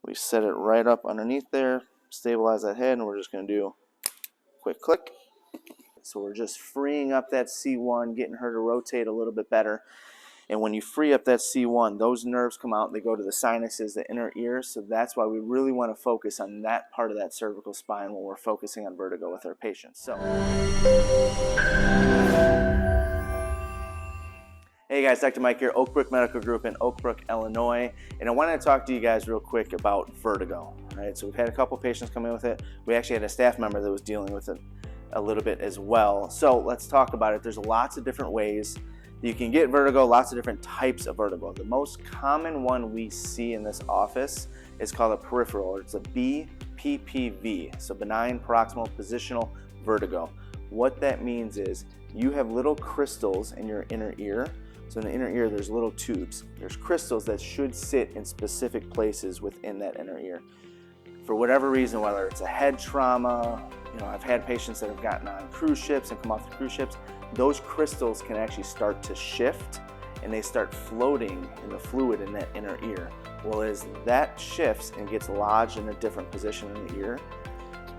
We set it right up underneath there, stabilize that head, and we're just going to do a quick click. So we're just freeing up that C1, getting her to rotate a little bit better. And when you free up that C1, those nerves come out and they go to the sinuses, the inner ear. So that's why we really want to focus on that part of that cervical spine when we're focusing on vertigo with our patients. So, hey guys, Dr. Mike here, Oak Brook Medical Group in Oak Brook, Illinois. And I wanted to talk to you guys real quick about vertigo. All right, so we've had a couple patients come in with it. We actually had a staff member that was dealing with it a little bit as well. So let's talk about it. There's lots of different ways you can get vertigo, lots of different types of vertigo. The most common one we see in this office is called a peripheral, or it's a BPPV, so benign proximal positional vertigo. What that means is you have little crystals in your inner ear. So in the inner ear, there's little tubes. There's crystals that should sit in specific places within that inner ear. For whatever reason, whether it's a head trauma, I've had patients that have gotten on cruise ships and come off the cruise ships, those crystals can actually start to shift and they start floating in the fluid in that inner ear. Well, as that shifts and gets lodged in a different position in the ear,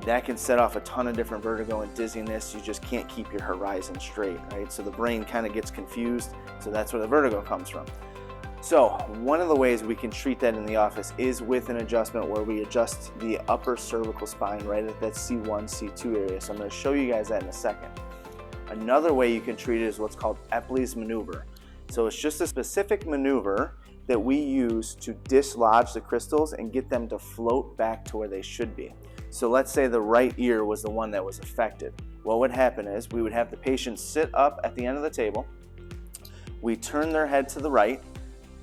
that can set off a ton of different vertigo and dizziness. You just can't keep your horizon straight, right? So the brain kind of gets confused. So that's where the vertigo comes from. So one of the ways we can treat that in the office is with an adjustment where we adjust the upper cervical spine right at that C1, C2 area. So I'm going to show you guys that in a second. Another way you can treat it is what's called Epley's maneuver. So it's just a specific maneuver that we use to dislodge the crystals and get them to float back to where they should be. So let's say the right ear was the one that was affected. What would happen is we would have the patient sit up at the end of the table. We turn their head to the right.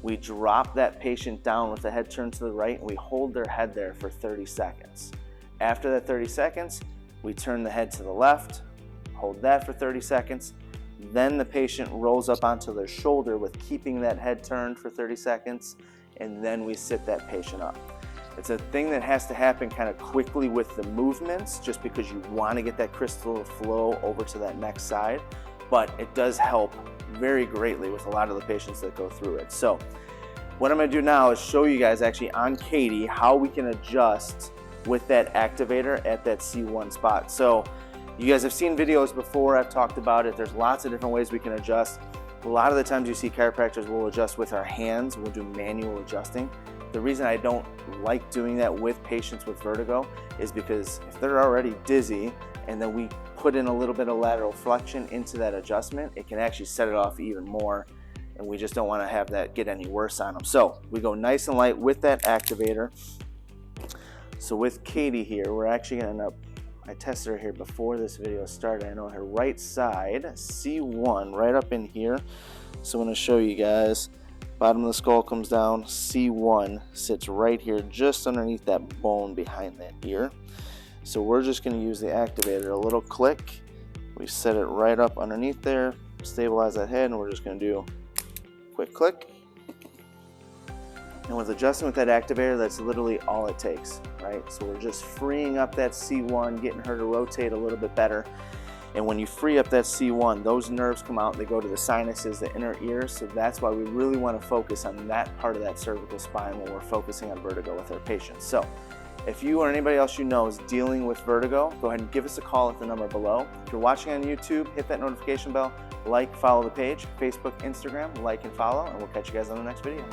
We drop that patient down with the head turned to the right, and we hold their head there for 30 seconds. After that 30 seconds, we turn the head to the left, hold that for 30 seconds. Then the patient rolls up onto their shoulder with keeping that head turned for 30 seconds, and then we sit that patient up. It's a thing that has to happen kind of quickly with the movements, just because you want to get that crystal to flow over to that next side, but it does help very greatly with a lot of the patients that go through it. So what I'm going to do now is show you guys actually on Katie how we can adjust with that activator at that C1 spot. So you guys have seen videos before, I've talked about it. There's lots of different ways we can adjust. A lot of the times you see chiropractors will adjust with our hands, we'll do manual adjusting. The reason I don't like doing that with patients with vertigo is because if they're already dizzy and then we put in a little bit of lateral flexion into that adjustment, it can actually set it off even more, and we just don't want to have that get any worse on them. So we go nice and light with that activator. So with Katie here, we're actually going to end up, I tested her here before this video started. I know her right side, C1, right up in here. So I'm going to show you guys. Bottom of the skull comes down, C1 sits right here just underneath that bone behind that ear. So we're just going to use the activator, a little click. We set it right up underneath there, stabilize that head, and we're just going to do a quick click. And with adjusting with that activator, that's literally all it takes, right? So we're just freeing up that C1, getting her to rotate a little bit better. And when you free up that C1, those nerves come out, they go to the sinuses, the inner ear. So that's why we really want to focus on that part of that cervical spine when we're focusing on vertigo with our patients. So if you or anybody else you know is dealing with vertigo, go ahead and give us a call at the number below. If you're watching on YouTube, hit that notification bell, like, follow the page, Facebook, Instagram, like and follow, and we'll catch you guys on the next video.